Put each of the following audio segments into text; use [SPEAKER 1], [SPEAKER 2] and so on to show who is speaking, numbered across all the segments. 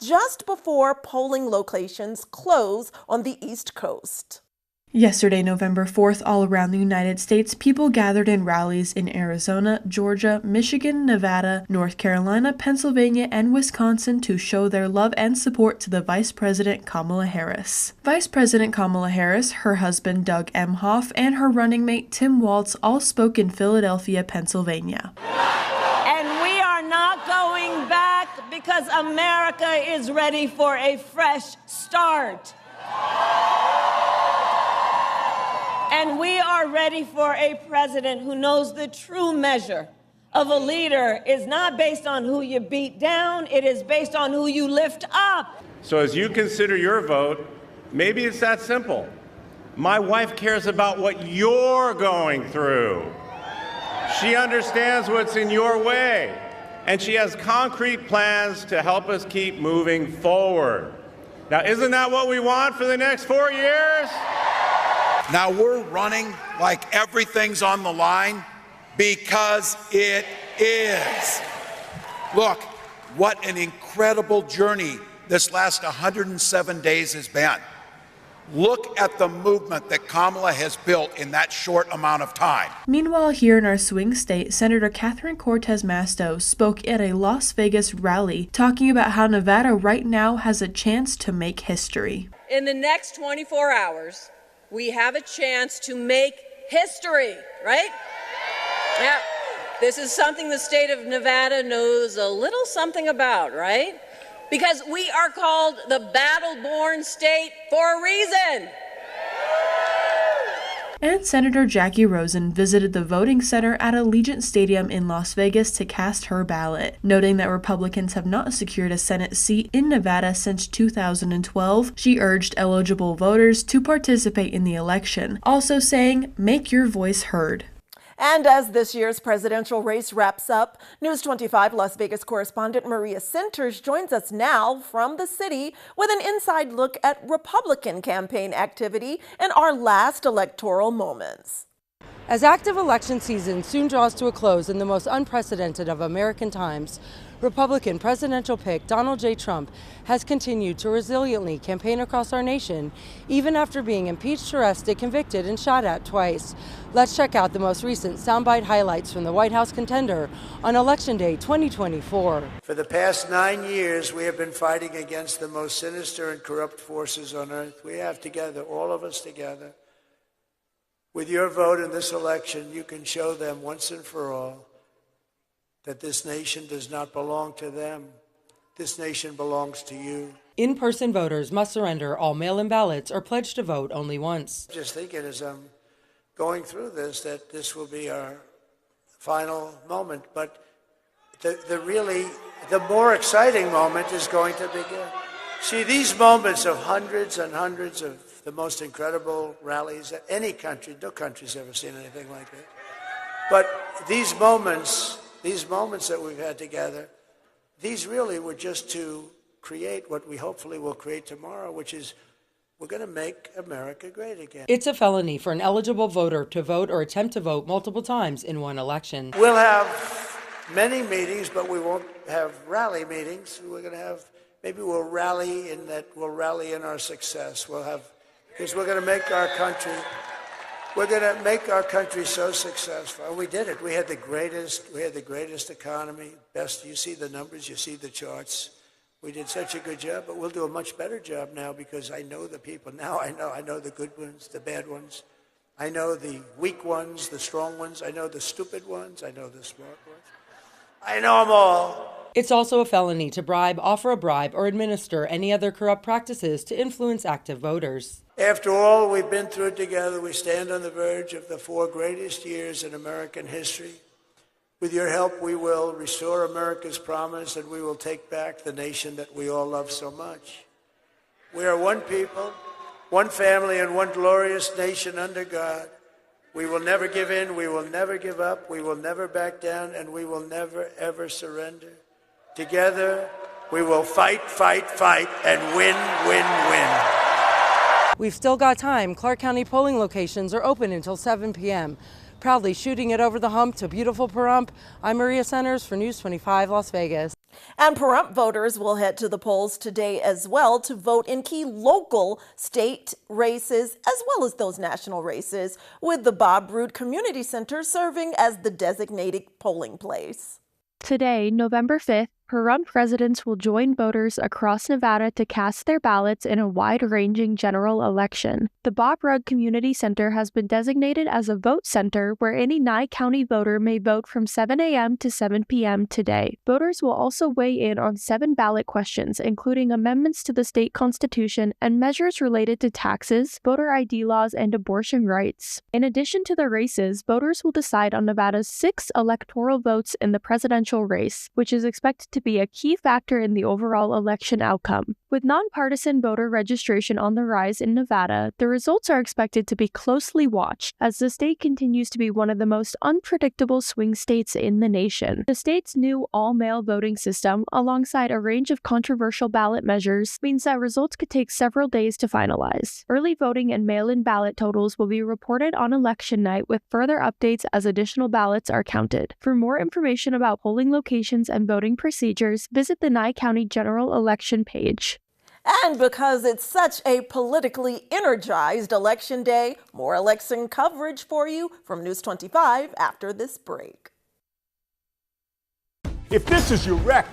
[SPEAKER 1] just before polling locations close on the East Coast.
[SPEAKER 2] Yesterday, November 4th, all around the United States, people gathered in rallies in Arizona, Georgia, Michigan, Nevada, North Carolina, Pennsylvania, and Wisconsin to show their love and support to the Vice President Kamala Harris. Vice President Kamala Harris, her husband Doug Emhoff, and her running mate Tim Walz all spoke in Philadelphia, Pennsylvania.
[SPEAKER 3] And we are not going back because America is ready for a fresh start. And we are ready for a president who knows the true measure of a leader is not based on who you beat down, it is based on who you lift up.
[SPEAKER 4] So as you consider your vote, maybe it's that simple. My wife cares about what you're going through. She understands what's in your way, and she has concrete plans to help us keep moving forward. Now, isn't that what we want for the next 4 years?
[SPEAKER 5] Now we're running like everything's on the line because it is. Look, what an incredible journey this last 107 days has been. Look at the movement that Kamala has built in that short amount of time.
[SPEAKER 2] Meanwhile, here in our swing state, Senator Catherine Cortez Masto spoke at a Las Vegas rally talking about how Nevada right now has a chance to make history.
[SPEAKER 6] In the next 24 hours, we have a chance to make history, right? Yeah. This is something the state of Nevada knows a little something about, right? Because we are called the battle-born state for a reason.
[SPEAKER 2] And Senator Jackie Rosen visited the voting center at Allegiant Stadium in Las Vegas to cast her ballot, noting that Republicans have not secured a Senate seat in Nevada since 2012. She urged eligible voters to participate in the election, also saying, "Make your voice heard."
[SPEAKER 1] And as this year's presidential race wraps up, News 25 Las Vegas correspondent Maria Sinters joins us now from the city with an inside look at Republican campaign activity in our last electoral moments.
[SPEAKER 7] As active election season soon draws to a close in the most unprecedented of American times, Republican presidential pick Donald J. Trump has continued to resiliently campaign across our nation, even after being impeached, arrested, convicted, and shot at twice. Let's check out the most recent soundbite highlights from the White House contender on Election Day 2024.
[SPEAKER 8] For the past 9 years, we have been fighting against the most sinister and corrupt forces on earth. We have together, all of us together. With your vote in this election, you can show them once and for all that this nation does not belong to them. This nation belongs to you.
[SPEAKER 7] In-person voters must surrender all mail-in ballots or pledge to vote only once.
[SPEAKER 8] Just thinking as I'm going through this that this will be our final moment, but the more exciting moment is going to begin. See, these moments of hundreds and hundreds of the most incredible rallies that any country, no country's ever seen anything like that. But these moments that we've had together, these really were just to create what we hopefully will create tomorrow, which is we're going to make America great again.
[SPEAKER 7] It's a felony for an eligible voter to vote or attempt to vote multiple times in one election.
[SPEAKER 8] We'll have many meetings, but we won't have rally meetings. We're going to have, maybe we'll rally in our success. Because we're going to make our country so successful. And we did it. We had the greatest economy, best. You see the numbers, you see the charts. We did such a good job, but we'll do a much better job now because I know the people. Now I know the good ones, the bad ones. I know the weak ones, the strong ones. I know the stupid ones. I know the smart ones. I know them all.
[SPEAKER 7] It's also a felony to bribe, offer a bribe, or administer any other corrupt practices to influence active voters.
[SPEAKER 8] After all we've been through together, we stand on the verge of the 4 greatest years in American history. With your help, we will restore America's promise and we will take back the nation that we all love so much. We are one people, one family, and one glorious nation under God. We will never give in, we will never give up, we will never back down, and we will never, ever surrender. Together, we will fight, fight, fight, and win, win, win.
[SPEAKER 7] We've still got time. Clark County polling locations are open until 7 p.m. Proudly shooting it over the hump to beautiful Pahrump, I'm Maria Sinters for News 25 Las Vegas.
[SPEAKER 1] And Pahrump voters will head to the polls today as well to vote in key local state races as well as those national races, with the Bob Roode Community Center serving as the designated polling place.
[SPEAKER 9] Today, November 5th, Pahrump residents will join voters across Nevada to cast their ballots in a wide-ranging general election. The Bob Roode Community Center has been designated as a vote center where any Nye County voter may vote from 7 a.m. to 7 p.m. today. Voters will also weigh in on 7 ballot questions, including amendments to the state constitution and measures related to taxes, voter ID laws, and abortion rights. In addition to the races, voters will decide on Nevada's 6 electoral votes in the presidential race, which is expected to be a key factor in the overall election outcome. With nonpartisan voter registration on the rise in Nevada, the results are expected to be closely watched as the state continues to be one of the most unpredictable swing states in the nation. The state's new all-mail voting system, alongside a range of controversial ballot measures, means that results could take several days to finalize. Early voting and mail-in ballot totals will be reported on election night, with further updates as additional ballots are counted. For more information about polling locations and voting procedures, visit the Nye County General Election page.
[SPEAKER 1] And because it's such a politically energized election day, more election coverage for you from News 25 after this break.
[SPEAKER 10] If this is your wreck,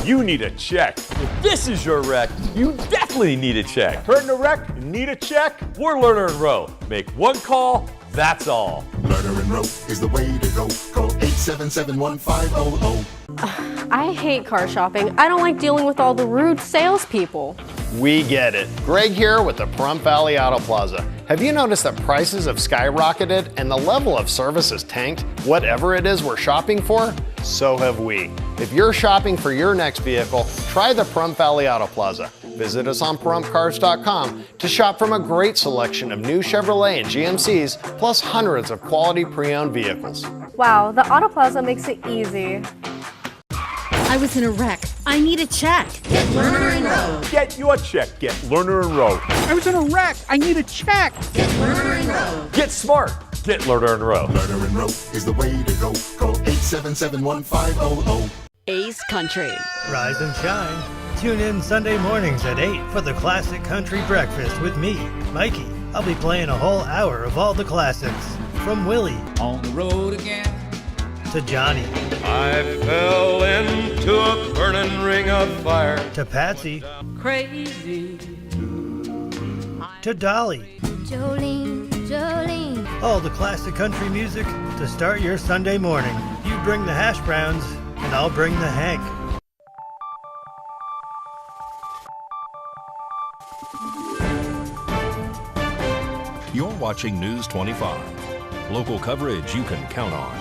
[SPEAKER 10] you need a check.
[SPEAKER 11] If this is your wreck, you definitely need a check.
[SPEAKER 10] Hurt in a wreck? Need a check?
[SPEAKER 11] We're Lerner & Rowe. Make one call, that's all.
[SPEAKER 12] Lerner & Rowe is the way to go. Call 877-1500.
[SPEAKER 13] I hate car shopping. I don't like dealing with all the rude salespeople.
[SPEAKER 14] We get it. Greg here with the Pahrump Valley Auto Plaza. Have you noticed that prices have skyrocketed and the level of service has tanked? Whatever it is we're shopping for, so have we. If you're shopping for your next vehicle, try the Pahrump Valley Auto Plaza. Visit us on PahrumpCars.com to shop from a great selection of new Chevrolet and GMCs, plus hundreds of quality pre-owned vehicles.
[SPEAKER 13] Wow, the Auto Plaza makes it easy.
[SPEAKER 15] I was in a wreck. I need a check.
[SPEAKER 10] Get Lerner & Rowe. Get your check. Get Lerner & Rowe.
[SPEAKER 16] I was in a wreck. I need a check.
[SPEAKER 15] Get Lerner & Rowe.
[SPEAKER 11] Get smart. Get Lerner & Rowe.
[SPEAKER 12] Lerner & Rowe is the way to go. Call 877-1500.
[SPEAKER 15] Ace Country.
[SPEAKER 17] Rise and shine. Tune in Sunday mornings at 8 for the Classic Country Breakfast with me, Mikey. I'll be playing a whole hour of all the classics. From Willie.
[SPEAKER 18] On the road again.
[SPEAKER 17] To Johnny.
[SPEAKER 19] I fell into a burning ring of fire.
[SPEAKER 17] To Patsy.
[SPEAKER 15] Crazy.
[SPEAKER 17] To Dolly.
[SPEAKER 20] Jolene, Jolene.
[SPEAKER 17] All the classic country music to start your Sunday morning. You bring the hash browns, and I'll bring the Hank.
[SPEAKER 21] You're watching News 25. Local coverage you can count on.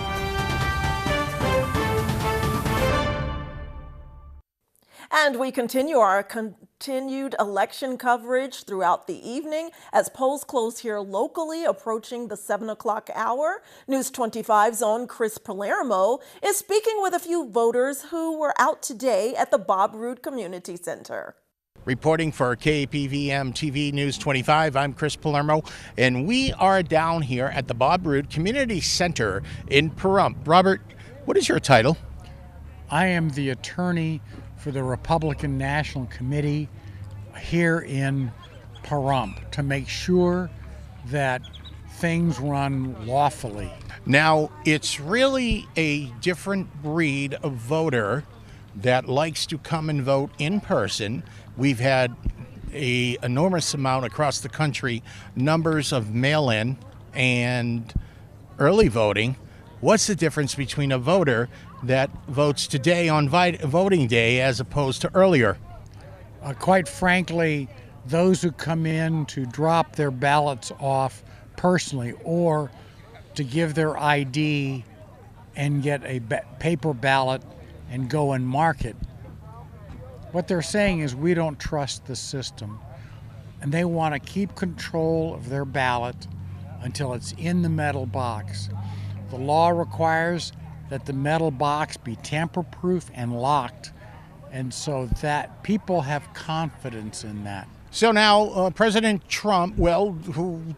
[SPEAKER 1] And we continue our continued election coverage throughout the evening as polls close here locally, approaching the 7 o'clock hour. News 25's own Chris Palermo is speaking with a few voters who were out today at the Bob Roode Community Center.
[SPEAKER 22] Reporting for KPVM-TV News 25, I'm Chris Palermo, and we are down here at the Bob Roode Community Center in Pahrump. Robert, what is your title?
[SPEAKER 16] I am the attorney for the Republican National Committee here in Pahrump to make sure that things run lawfully.
[SPEAKER 22] Now, it's really a different breed of voter that likes to come and vote in person. We've had an enormous amount across the country, numbers of mail-in and early voting. What's the difference between a voter that votes today on voting day as opposed to earlier?
[SPEAKER 16] Quite frankly, those who come in to drop their ballots off personally or to give their ID and get a paper ballot and go and mark it, what they're saying is we don't trust the system, and they want to keep control of their ballot until it's in the metal box. The law requires that the metal box be tamper-proof and locked, and so that people have confidence in that.
[SPEAKER 22] So now President Trump,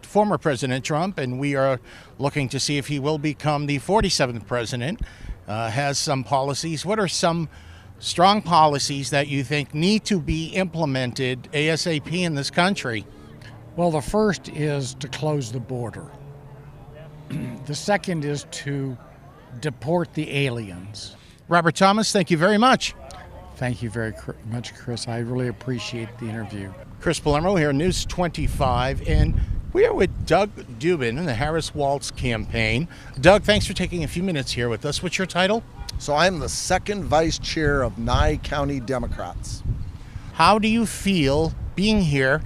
[SPEAKER 22] former President Trump, and we are looking to see if he will become the 47th president, has some policies. What are some strong policies that you think need to be implemented ASAP in this country?
[SPEAKER 16] Well, the first is to close the border. The second is to deport the aliens.
[SPEAKER 22] Robert Thomas, thank you very much.
[SPEAKER 16] Thank you very much, Chris. I really appreciate the interview.
[SPEAKER 22] Chris Palermo here, News 25, and we are with Doug Dubin in the Harris Waltz campaign. Doug, thanks for taking a few minutes here with us. What's your title?
[SPEAKER 3] So I'm the second vice chair of Nye County Democrats.
[SPEAKER 22] How do you feel being here?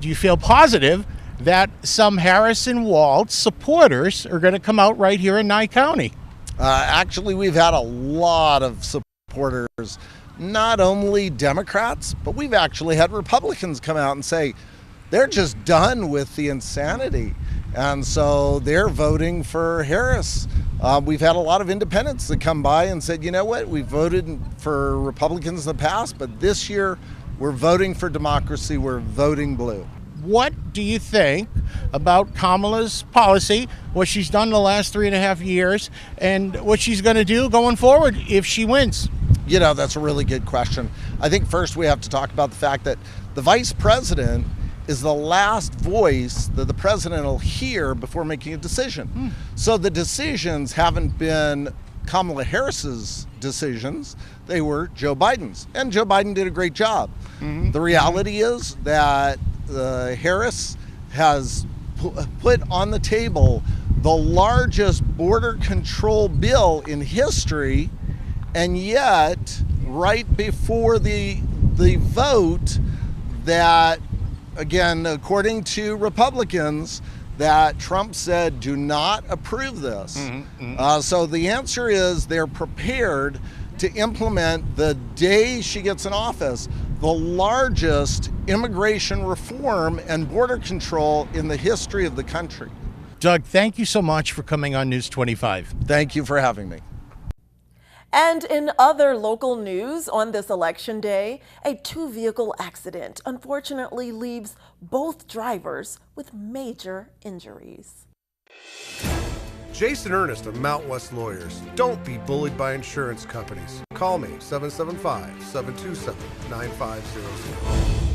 [SPEAKER 22] Do you feel positive that some Harris and Waltz supporters are going to come out right here in Nye County?
[SPEAKER 3] Actually, we've had a lot of supporters, not only Democrats, but we've actually had Republicans come out and say they're just done with the insanity. And so they're voting for Harris. We've had a lot of independents that come by and said, you know what, we voted for Republicans in the past, but this year we're voting for democracy, we're voting blue.
[SPEAKER 22] What do you think about Kamala's policy, what she's done the last 3.5 years, and what she's going to do going forward if she wins?
[SPEAKER 3] You know, that's a really good question. I think first we have to talk about the fact that the vice president is the last voice that the president will hear before making a decision. So the decisions haven't been Kamala Harris's decisions, they were Joe Biden's. And Joe Biden did a great job. The reality is that Harris has put on the table the largest border control bill in history, and yet right before the vote, that again, according to Republicans, that Trump said do not approve this. So the answer is they're prepared to implement the day she gets in office the largest immigration reform and border control in the history of the country.
[SPEAKER 22] Doug, thank you so much for coming on News 25.
[SPEAKER 3] Thank you for having me.
[SPEAKER 1] And in other local news on this election day, a two-vehicle accident unfortunately leaves both drivers with major injuries.
[SPEAKER 18] Jason Ernest of Mountain West Lawyers. Don't be bullied by insurance companies. Call me, 775-727-9500.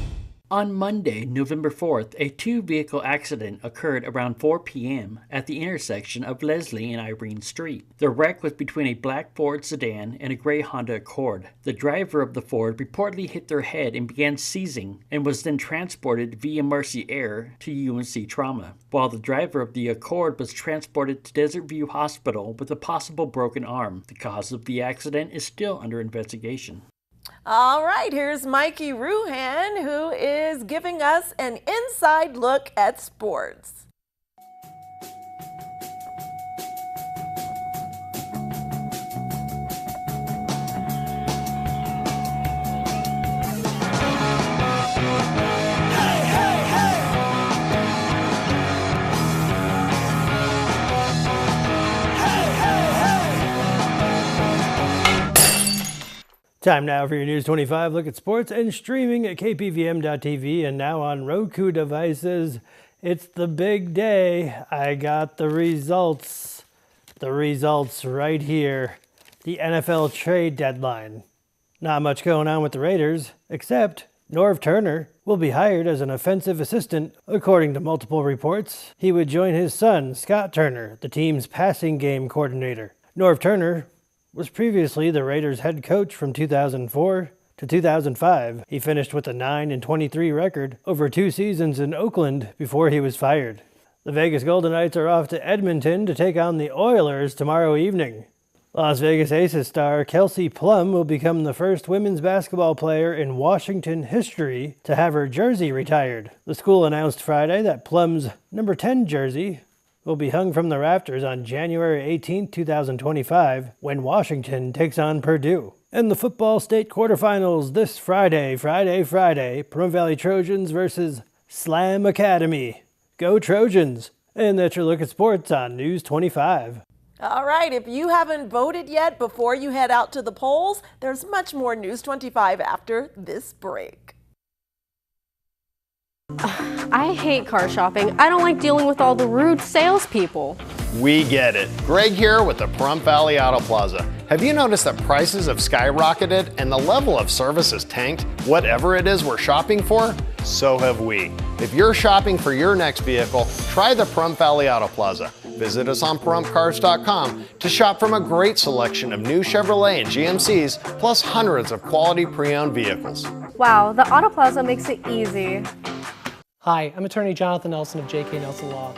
[SPEAKER 23] On Monday, November 4th, a two-vehicle accident occurred around 4 p.m. at the intersection of Leslie and Irene Street. The wreck was between a black Ford sedan and a gray Honda Accord. The driver of the Ford reportedly hit their head and began seizing and was then transported via Mercy Air to UNC Trauma, while the driver of the Accord was transported to Desert View Hospital with a possible broken arm. The cause of the accident is still under investigation.
[SPEAKER 1] All right, here's Mikey Ruhan, who is giving us an inside look at sports.
[SPEAKER 24] Time now for your News 25 look at sports and streaming at KPVM.TV and now on Roku devices. It's the big day. I got the results. The results right here. The NFL trade deadline. Not much going on with the Raiders, except Norv Turner will be hired as an offensive assistant, according to multiple reports. He would join his son, Scott Turner, the team's passing game coordinator. Norv Turner was previously the Raiders head coach from 2004 to 2005. He finished with a 9-23 record over 2 seasons in Oakland before he was fired. The Vegas Golden Knights are off to Edmonton to take on the Oilers tomorrow evening. Las Vegas Aces star Kelsey Plum will become the first women's basketball player in Washington history to have her jersey retired. The school announced Friday that Plum's number 10 jersey will be hung from the rafters on January 18, 2025, when Washington takes on Purdue. And the football state quarterfinals this Friday, Pahrump Valley Trojans versus Slam Academy. Go Trojans! And that's your look at sports on News 25.
[SPEAKER 1] All right, if you haven't voted yet before you head out to the polls, there's much more News 25 after this break.
[SPEAKER 13] I hate car shopping. I don't like dealing with all the rude salespeople.
[SPEAKER 14] We get it. Greg here with the Pahrump Valley Auto Plaza. Have you noticed that prices have skyrocketed and the level of service has tanked? Whatever it is we're shopping for, so have we. If you're shopping for your next vehicle, try the Pahrump Valley Auto Plaza. Visit us on PahrumpCars.com to shop from a great selection of new Chevrolet and GMCs, plus hundreds of quality pre-owned vehicles.
[SPEAKER 13] Wow, the Auto Plaza makes it easy.
[SPEAKER 2] Hi, I'm attorney Jonathan Nelson of J.K. Nelson Law.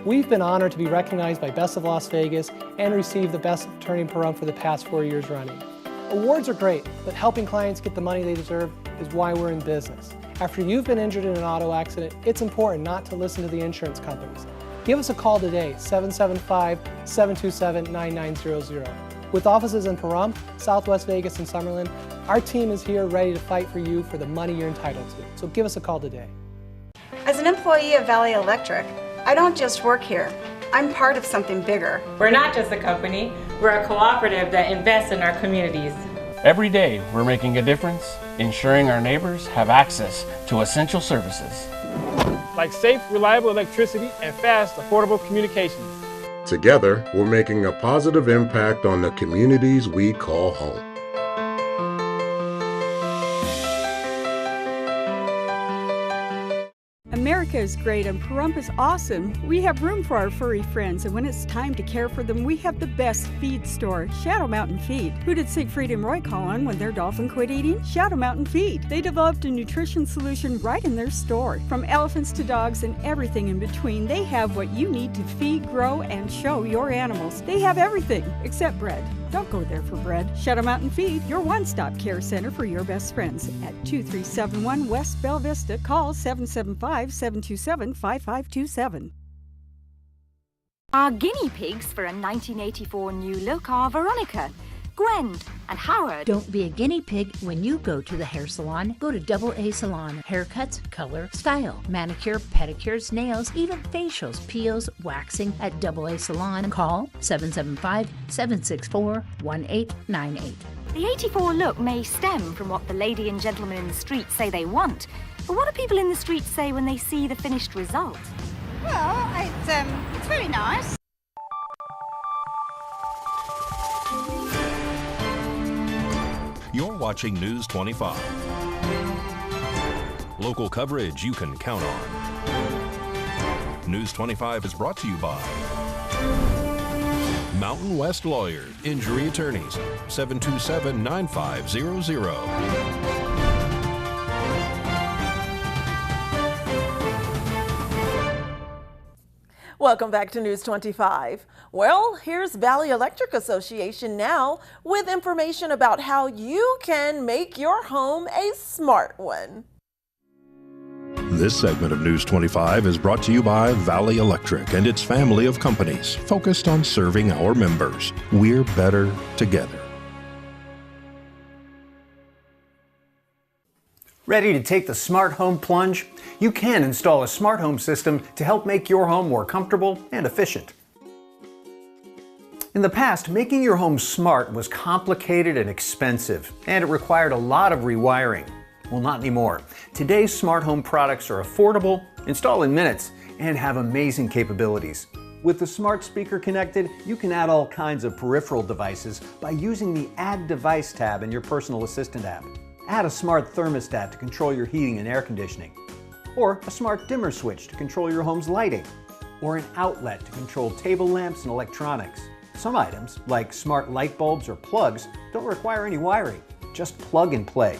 [SPEAKER 2] We've been honored to be recognized by Best of Las Vegas and receive the Best Attorney in Pahrump for the past 4 years running. Awards are great, but helping clients get the money they deserve is why we're in business. After you've been injured in an auto accident, it's important not to listen to the insurance companies. Give us a call today, 775-727-9900. With offices in Pahrump, Southwest Vegas, and Summerlin, our team is here ready to fight for you for the money you're entitled to. So give us a call today.
[SPEAKER 4] As an employee of Valley Electric, I don't just work here. I'm part of something bigger.
[SPEAKER 5] We're not just a company, we're a cooperative that invests in our communities.
[SPEAKER 6] Every day, we're making a difference, ensuring our neighbors have access to essential services.
[SPEAKER 25] Like safe, reliable electricity and fast, affordable communications.
[SPEAKER 26] Together, we're making a positive impact on the communities we call home.
[SPEAKER 27] America is great and Pahrump is awesome. We have room for our furry friends, and when it's time to care for them, we have the best feed store, Shadow Mountain Feed. Who did Siegfried and Roy call on when their dolphin quit eating? Shadow Mountain Feed. They developed a nutrition solution right in their store. From elephants to dogs and everything in between, they have what you need to feed, grow, and show your animals. They have everything except bread. Don't go there for bread. Shadow Mountain Feed, your one-stop care center for your best friends. At 2371 West Bella Vista, call 775-727-5527.
[SPEAKER 28] Our guinea pigs for a 1984 new look are Veronica, Gwen, and Howard.
[SPEAKER 15] Don't be a guinea pig when you go to the hair salon. Go to Double A Salon. Haircuts, color, style, manicure, pedicures, nails, even facials, peels, waxing at Double A Salon. Call 775-764-1898.
[SPEAKER 28] The 84 look may stem from what the lady and gentleman in the street say they want, but what do people in the street say when they see the finished result?
[SPEAKER 4] Well, it's very nice.
[SPEAKER 21] You're watching News 25. Local coverage you can count on. News 25 is brought to you by Mountain West Lawyers, Injury Attorneys, 727-9500.
[SPEAKER 1] Welcome back to News 25. Well, here's Valley Electric Association now with information about how you can make your home a smart one.
[SPEAKER 21] This segment of News 25 is brought to you by Valley Electric and its family of companies focused on serving our members. We're better together.
[SPEAKER 29] Ready to take the smart home plunge? You can install a smart home system to help make your home more comfortable and efficient. In the past, making your home smart was complicated and expensive, and it required a lot of rewiring. Well, not anymore. Today's smart home products are affordable, install in minutes, and have amazing capabilities. With the smart speaker connected, you can add all kinds of peripheral devices by using the Add Device tab in your personal assistant app. Add a smart thermostat to control your heating and air conditioning, or a smart dimmer switch to control your home's lighting, or an outlet to control table lamps and electronics. Some items, like smart light bulbs or plugs, don't require any wiring, just plug and play.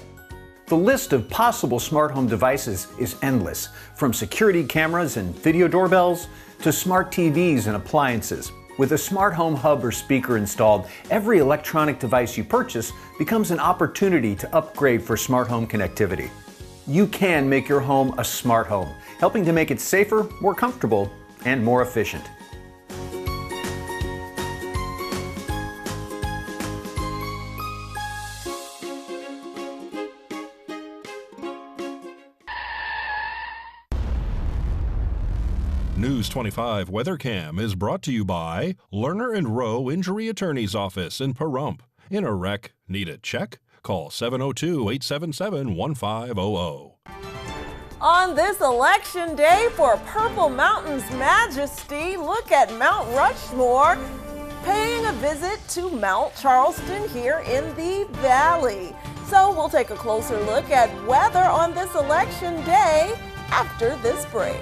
[SPEAKER 29] The list of possible smart home devices is endless, from security cameras and video doorbells to smart TVs and appliances. With a smart home hub or speaker installed, every electronic device you purchase becomes an opportunity to upgrade for smart home connectivity. You can make your home a smart home, helping to make it safer, more comfortable, and more efficient.
[SPEAKER 21] News 25 WeatherCam is brought to you by Lerner & Rowe Injury Attorney's Office in Pahrump. In a wreck, need a check? Call 702-877-1500.
[SPEAKER 1] On this election day for Purple Mountain's majesty, look at Mount Rushmore paying a visit to Mount Charleston here in the valley. So we'll take a closer look at weather on this election day after this break.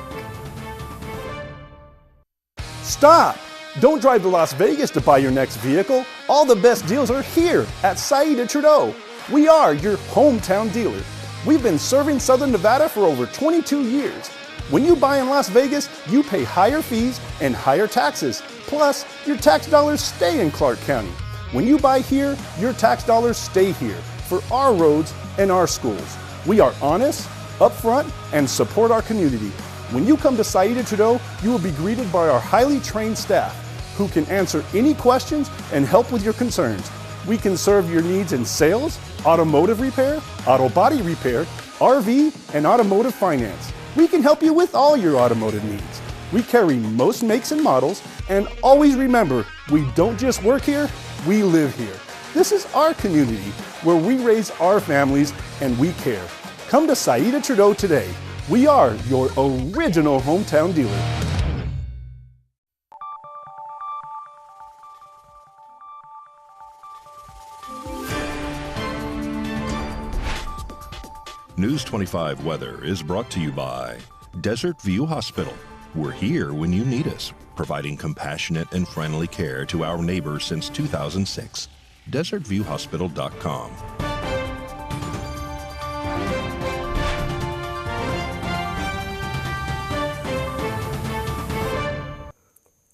[SPEAKER 7] Stop! Don't drive to Las Vegas to buy your next vehicle. All the best deals are here at Saida Trudeau. We are your hometown dealer. We've been serving Southern Nevada for over 22 years. When you buy in Las Vegas, you pay higher fees and higher taxes. Plus, your tax dollars stay in Clark County. When you buy here, your tax dollars stay here for our roads and our schools. We are honest, upfront, and support our community. When you come to Saida Trudeau, you will be greeted by our highly trained staff who can answer any questions and help with your concerns. We can serve your needs in sales, automotive repair, auto body repair, RV, and automotive finance. We can help you with all your automotive needs. We carry most makes and models, and always remember, we don't just work here, we live here. This is our community where we raise our families and we care. Come to Saida Trudeau today. We are your original hometown dealer.
[SPEAKER 21] News 25 weather is brought to you by Desert View Hospital. We're here when you need us, providing compassionate and friendly care to our neighbors since 2006. DesertViewHospital.com.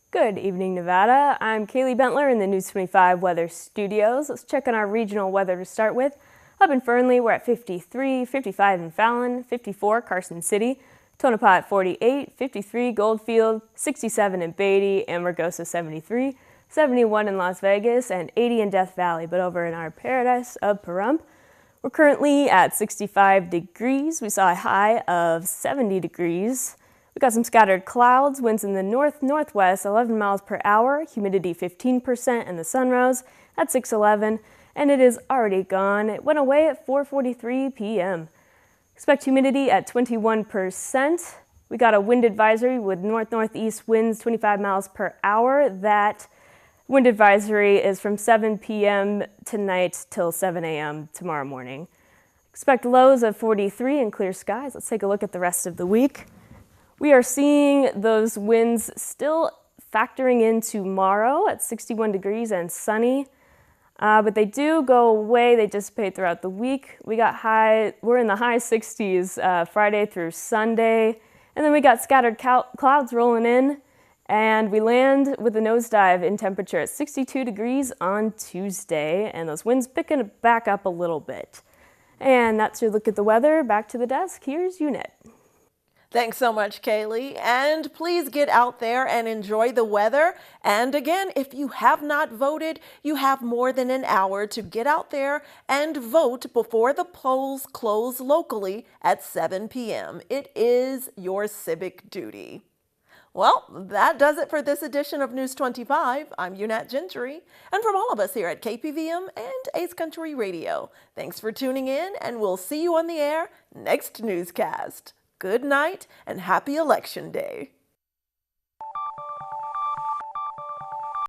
[SPEAKER 8] Good evening, Nevada. I'm Kaylee Bentler in the News 25 Weather Studios. Let's check on our regional weather to start with. Up in Fernley, we're at 53, 55 in Fallon, 54 Carson City, Tonopah at 48, 53 Goldfield, 67 in Beatty, Amargosa 73, 71 in Las Vegas, and 80 in Death Valley. But over in our paradise of Pahrump, we're currently at 65 degrees. We saw a high of 70 degrees. We got some scattered clouds, winds in the north-northwest, 11 miles per hour, humidity 15%, and the sun rose at 6:11, and it is already gone. It went away at 4:43 p.m. Expect humidity at 21%. We got a wind advisory with north-northeast winds 25 miles per hour. That wind advisory is from 7 p.m. tonight till 7 a.m. tomorrow morning. Expect lows of 43 and clear skies. Let's take a look at the rest of the week. We are seeing those winds still factoring in tomorrow at 61 degrees and sunny, but they do go away. They dissipate throughout the week. We're in the high 60s Friday through Sunday, and then we got scattered clouds rolling in, and we land with a nosedive in temperature at 62 degrees on Tuesday, and those winds picking back up a little bit. And that's your look at the weather. Back to the desk. Here's UNET.
[SPEAKER 1] Thanks so much, Kaylee. And please get out there and enjoy the weather. And again, if you have not voted, you have more than an hour to get out there and vote before the polls close locally at 7 p.m. It is your civic duty. Well, that does it for this edition of News 25. I'm UNET Gentry, and from all of us here at KPVM and Ace Country Radio, thanks for tuning in, and we'll see you on the air next newscast. Good night and happy Election Day.